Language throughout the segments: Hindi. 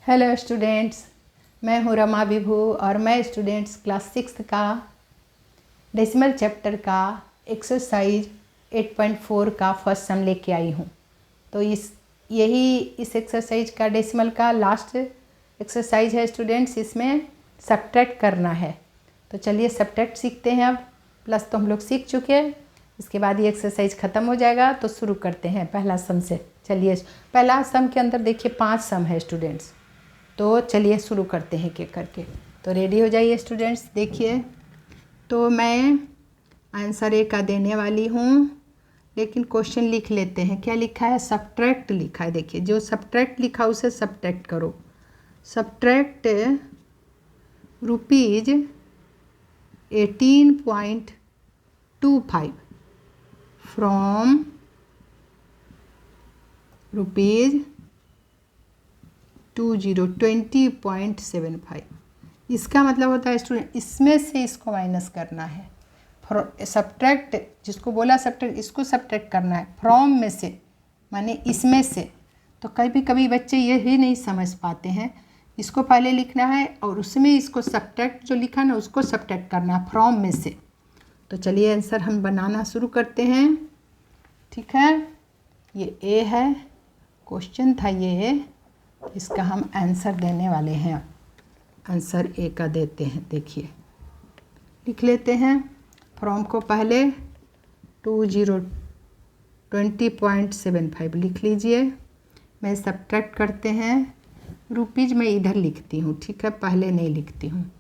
हेलो स्टूडेंट्स, मैं हूँ रमा विभू और मैं स्टूडेंट्स क्लास 6 का डेसिमल चैप्टर का एक्सरसाइज 8.4 का फर्स्ट सम लेके आई हूँ। तो इस एक्सरसाइज का डेसिमल का लास्ट एक्सरसाइज है स्टूडेंट्स। इसमें सब्ट्रैक्ट करना है। तो चलिए सब्ट्रैक्ट सीखते हैं। अब प्लस तो हम लोग सीख चुके हैं, इसके बाद ये एक्सरसाइज ख़त्म हो जाएगा। तो शुरू करते हैं पहला सम से। चलिए पहला सम के अंदर देखिए 5 सम है स्टूडेंट्स। तो चलिए शुरू करते हैं एक करके। तो रेडी हो जाइए स्टूडेंट्स। देखिए तो मैं आंसर ए का देने वाली हूँ, लेकिन क्वेश्चन लिख लेते हैं। क्या लिखा है? सब्ट्रैक्ट लिखा है। देखिए जो सब्ट्रैक्ट लिखा उसे सब्ट्रैक्ट करो। Subtract rupees 18.25 from rupees 20.75। इसका मतलब होता है स्टूडेंट इसमें से इसको माइनस करना है। सब्ट्रैक्ट जिसको बोला सब्ट्रैक्ट, इसको सब्ट्रैक्ट करना है फ्रॉम में से, माने इसमें से। तो कभी कभी बच्चे ये ही नहीं समझ पाते हैं। इसको पहले लिखना है और उसमें इसको सब्ट्रैक्ट जो लिखा ना उसको सब्ट्रैक्ट करना है फ्रॉम में से। तो चलिए आंसर हम बनाना शुरू करते हैं। ठीक है, ये ए है, क्वेश्चन था ये, इसका हम आंसर देने वाले हैं। आंसर ए का देते हैं। देखिए लिख लेते हैं। फ्रॉम को पहले 20.75 लिख लीजिए। मैं सब्ट्रैक्ट करते हैं। रुपीज मैं इधर लिखती हूँ, ठीक है, पहले नहीं लिखती हूँ।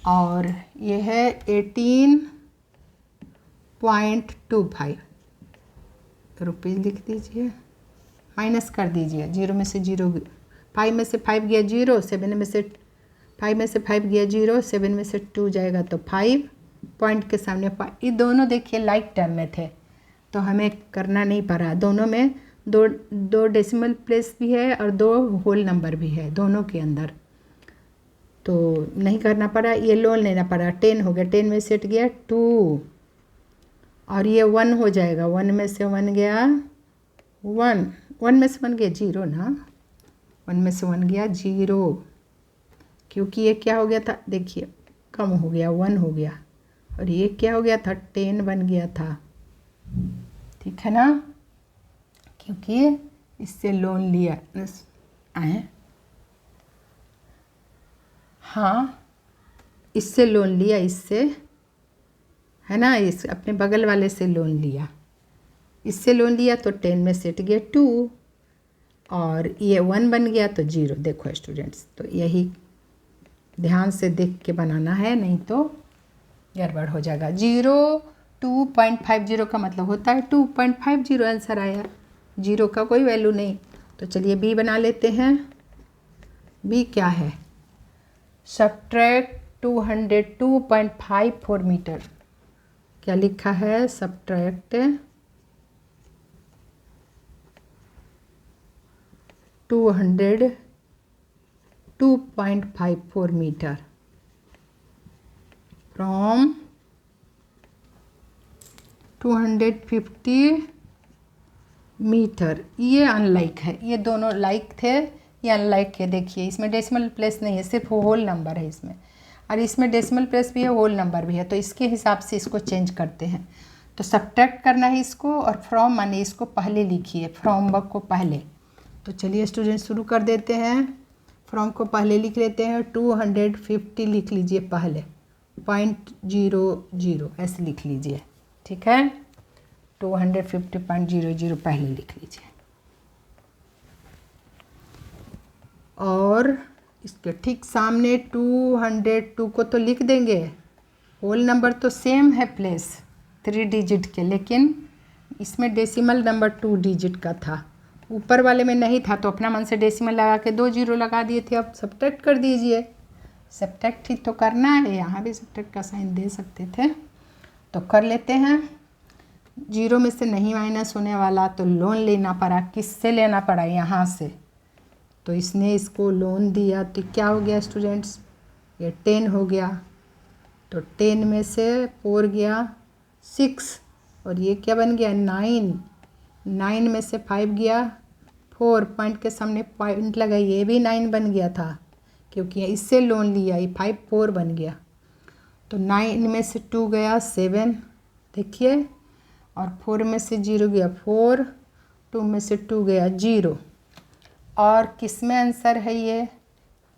और ये है 18.25 रुपीज लिख दीजिए। माइनस कर दीजिए, 0 में से 0, 5 में से 5 गया 0, 7 में से 5 में से 5 गया 0, 7 में से 2 जाएगा तो 5, पॉइंट के सामने 5। ये दोनों देखिए लाइक टर्म में थे तो हमें करना नहीं पड़ा। दोनों में दो डेसिमल प्लेस भी है और 2 होल नंबर भी है दोनों के अंदर, तो नहीं करना पड़ा। ये लोन लेना पड़ा। 10 हो गया, 10 में से 8 गया 2 और ये 1 हो जाएगा। 1 में से 1 गया 1, 1 में से 1 गया 0 ना, 1 में से 1 गया 0, क्योंकि ये क्या हो गया था, देखिए कम हो गया 1 हो गया, और ये क्या हो गया था 10 बन गया था। ठीक है ना, क्योंकि इससे लोन लिया आए, हाँ इससे लोन लिया, इससे है ना, इस अपने बगल वाले से लोन लिया, इससे लोन लिया तो 10 में से 8 गया 2 और ये 1 बन गया तो 0। देखो स्टूडेंट्स, तो यही ध्यान से देख के बनाना है, नहीं तो गड़बड़ हो जाएगा। 2.50 का मतलब होता है 2.50 आंसर आया, 0 का कोई वैल्यू नहीं। तो चलिए बी बना लेते हैं। बी क्या है? Subtract 202.54 metre. क्या लिखा है? Subtract 202.54 metre from 250 metre. ये अनलाइक है, ये दोनों लाइक थे, ये अनलाइक है। देखिए इसमें डेसिमल प्लेस नहीं है, सिर्फ होल नंबर है इसमें, और इसमें डेसिमल प्लेस भी है, होल नंबर भी है। तो इसके हिसाब से इसको चेंज करते हैं। तो सब्ट्रैक्ट करना है इसको, और फ्रॉम माने इसको पहले लिखिए, फ्रॉम वर्ब को पहले। तो चलिए स्टूडेंट शुरू कर देते हैं। फ्रॉम को पहले लिख लेते हैं, 250 लिख लीजिए पहले, 0.00 ऐसे लिख लीजिए। ठीक है, 250.00 पहले लिख लीजिए। और इसके ठीक सामने 202 को तो लिख देंगे, होल नंबर तो सेम है प्लेस 3 डिजिट के, लेकिन इसमें डेसिमल नंबर 2 डिजिट का था, ऊपर वाले में नहीं था। तो अपना मन से डेसिमल लगा के 2 0 लगा दिए थे। अब सब्ट्रैक्ट कर दीजिए, सब्ट्रैक्ट ही तो करना है, यहाँ भी सब्ट्रैक्ट का साइन दे सकते थे। तो कर लेते हैं। 0 में से नहीं माइनस होने वाला, तो लोन लेना पड़ा। किससे लेना पड़ा? यहाँ से। तो इसने इसको लोन दिया, तो क्या हो गया स्टूडेंट्स? ये 10 हो गया, तो 10 में से 4 गया 6, और ये क्या बन गया 9, 9 में से 5 गया 4 पॉइंट के सामने पॉइंट लगाइए, ये भी 9 बन गया था क्योंकि इससे लोन लिया, ये 5 4 बन गया। तो 9 में से 2 गया 7, देखिए, और 4 में से 0 गया 4, 2 में से 2 गया 0। और किस में आंसर है? ये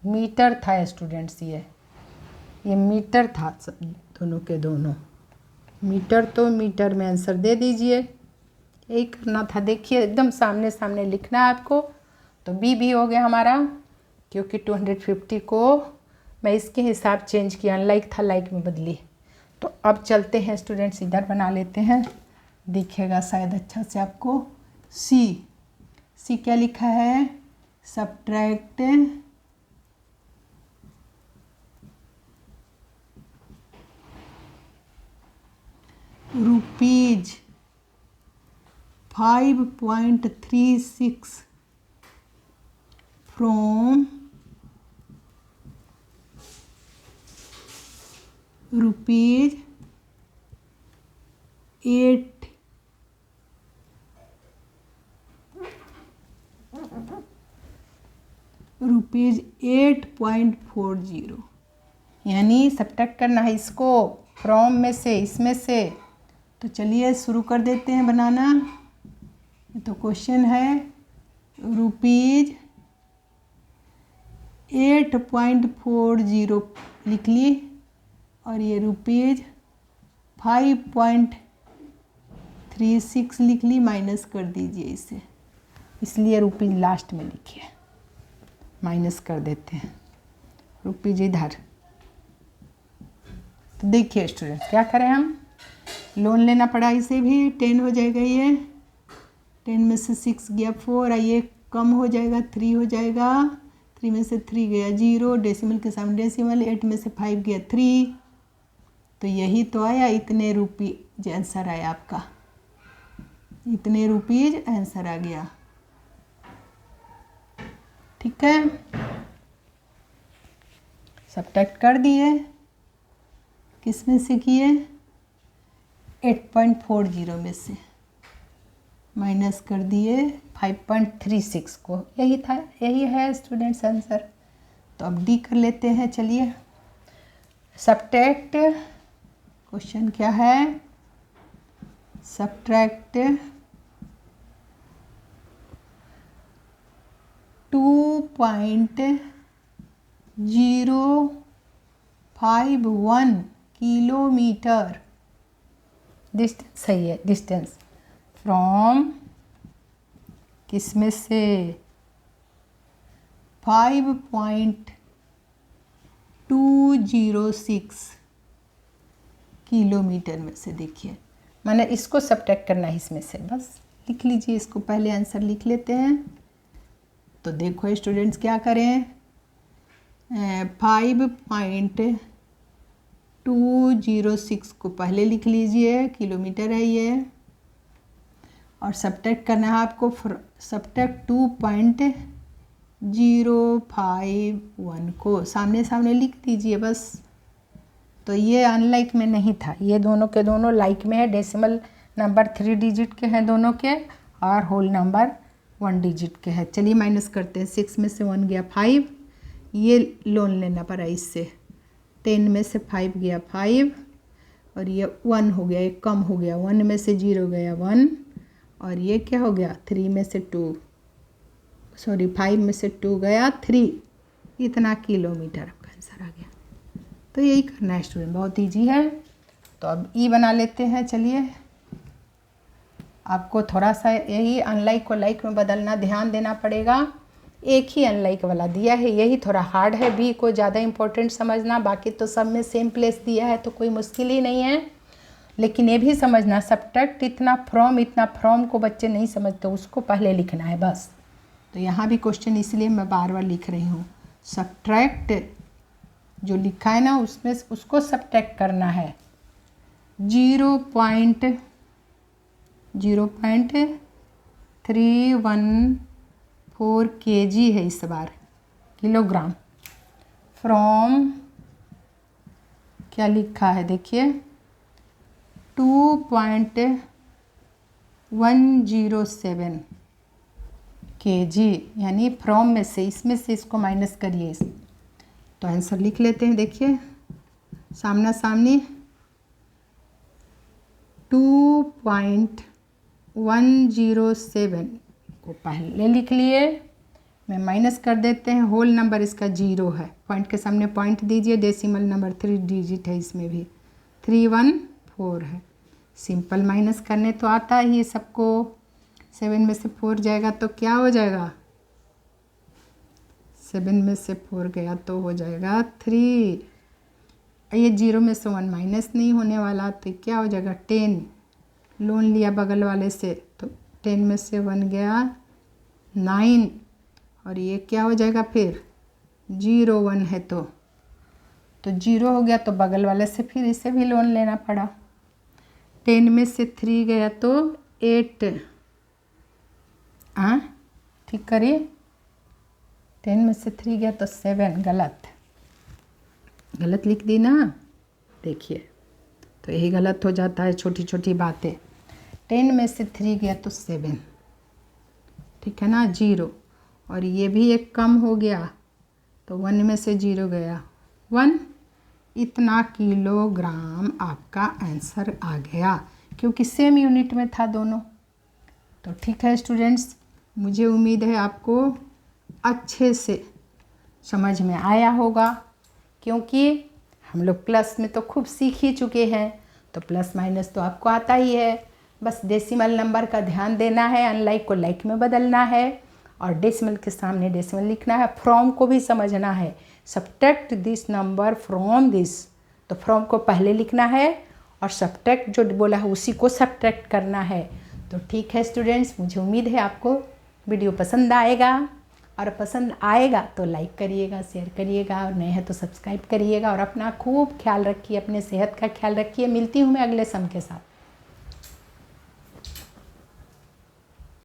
मीटर था स्टूडेंट्स, ये मीटर था, दोनों के दोनों मीटर। तो मीटर में आंसर दे दीजिए, यही करना था। देखिए एकदम सामने सामने लिखना है आपको। तो बी भी हो गया हमारा, क्योंकि 250 को मैं इसके हिसाब चेंज किया, अनलाइक था लाइक में बदली। तो अब चलते हैं स्टूडेंट्स, इधर बना लेते हैं, दिखेगा शायद अच्छा से आपको। सी क्या लिखा है? सब्ट्रैक्ट रुपीज 5.36 फ्रॉम रुपीज 8.40, यानी सब्ट्रैक्ट करना है इसको फ्रॉम में से, इसमें से। तो चलिए शुरू कर देते हैं बनाना। तो क्वेश्चन है रुपीज 8.40 लिख ली, और ये रुपीज 5.36 लिख ली, माइनस कर दीजिए इसे, इसलिए रुपीज लास्ट में लिखिए, माइनस कर देते हैं रुपीज इधर। तो देखिए स्टूडेंट क्या करें, हम लोन लेना पड़ा, इसे भी 10 हो जाएगा, ये 10 में से 6 गया 4, ये कम हो जाएगा 3 हो जाएगा, 3 में से 3 गया 0, डेसिमल के सामने डेसिमल, 8 में से 5 गया 3। तो यही तो आया, इतने रुपीज आंसर आया आपका, इतने रुपीज आंसर आ गया। ठीक है, सब्ट्रैक्ट कर दिए, किस में से किए? 8.40 में से, माइनस कर दिए 5.36 को, यही था, यही है स्टूडेंट्स आंसर। तो अब डी कर लेते हैं, चलिए। सब्ट्रैक्ट, क्वेश्चन क्या है? सब्ट्रैक्ट 2.051 किलोमीटर डिस्टेंस, सही है, डिस्टेंस फ्रॉम किस में से? 5.206 किलोमीटर में से। देखिए मैंने इसको सब्ट्रैक्ट करना है इसमें से, बस लिख लीजिए इसको, पहले आंसर लिख लेते हैं। तो देखो स्टूडेंट्स क्या करें, 5.206 को पहले लिख लीजिए, किलोमीटर है ये, और सब्ट्रैक्ट करना है आपको, सब्ट्रैक्ट 2.051 को सामने सामने लिख दीजिए बस। तो ये अनलाइक में नहीं था, ये दोनों के दोनों लाइक में है, डेसिमल नंबर 3 डिजिट के हैं दोनों के, और होल नंबर 1 डिजिट के हैं। चलिए माइनस करते हैं, 6 में से 1 गया 5, ये लोन लेना पड़ा इससे, 10 में से 5 गया 5, और ये 1 हो गया, एक कम हो गया, 1 में से 0 गया 1, और ये क्या हो गया 3 में से 2, सॉरी 5 में से 2 गया 3, इतना किलोमीटर आपका आंसर आ गया। तो यही करना है स्टूडेंट, बहुत ईजी है। तो अब ई बना लेते हैं, चलिए। आपको थोड़ा सा यही अनलाइक को लाइक में बदलना ध्यान देना पड़ेगा, एक ही अनलाइक वाला दिया है, यही थोड़ा हार्ड है, बी को ज़्यादा इंपॉर्टेंट समझना, बाकी तो सब में सेम प्लेस दिया है तो कोई मुश्किल ही नहीं है। लेकिन ये भी समझना, सब्ट्रैक्ट इतना फ्रॉम को बच्चे नहीं समझते, उसको पहले लिखना है बस। तो यहाँ भी क्वेश्चन इसलिए मैं बार बार लिख रही हूँ, सब्ट्रैक्ट जो लिखा है ना उसमें उसको सब्ट्रैक्ट करना है। 0.314 kg है इस बार, किलोग्राम, फ्रॉम क्या लिखा है देखिए 2.107 kg, यानी फ्रॉम में से, इसमें से इसको माइनस करिए। तो आंसर लिख लेते हैं, देखिए सामना सामनी 2.107 को पहले लिख लिए, मैं माइनस कर देते हैं, होल नंबर इसका 0 है, पॉइंट के सामने पॉइंट दीजिए, डेसिमल नंबर 3 डिजिट है, इसमें भी 314 है। सिंपल माइनस करने तो आता ही है सबको, 7 में से 4 जाएगा तो क्या हो जाएगा, 7 में से 4 गया तो हो जाएगा 3, ये 0 में से 1 माइनस नहीं होने वाला, तो क्या हो जाएगा 10, लोन लिया बगल वाले से तो 10 में से 1 गया 9, और ये क्या हो जाएगा फिर 0 1 है तो 0 हो गया, तो बगल वाले से फिर इसे भी लोन लेना पड़ा। 10 में से 3 गया तो 8, ठीक करिए, 10 में से 3 गया तो 7, गलत लिख दी ना, देखिए तो यही गलत हो जाता है, छोटी छोटी बातें। 10 में से 3 गया तो 7, ठीक है ना, 0, और ये भी एक कम हो गया तो 1 में से 0 गया 1, इतना किलोग्राम आपका आंसर आ गया, क्योंकि सेम यूनिट में था दोनों। तो ठीक है स्टूडेंट्स, मुझे उम्मीद है आपको अच्छे से समझ में आया होगा, क्योंकि हम लोग प्लस में तो खूब सीख ही चुके हैं, तो प्लस माइनस तो आपको आता ही है, बस डेसिमल नंबर का ध्यान देना है, अनलाइक को लाइक में बदलना है, और डेसिमल के सामने डेसिमल लिखना है। फ्रॉम को भी समझना है, subtract this number from this, तो फ्रॉम को पहले लिखना है और सब्ट्रैक्ट जो बोला है उसी को सब्ट्रैक्ट करना है। तो ठीक है स्टूडेंट्स, मुझे उम्मीद है आपको वीडियो पसंद आएगा, और पसंद आएगा तो लाइक करिएगा, शेयर करिएगा, और नए हैं तो सब्सक्राइब करिएगा, और अपना खूब ख्याल रखिए, अपने सेहत का ख्याल रखिए। मिलती हूँ मैं अगले सम के साथ।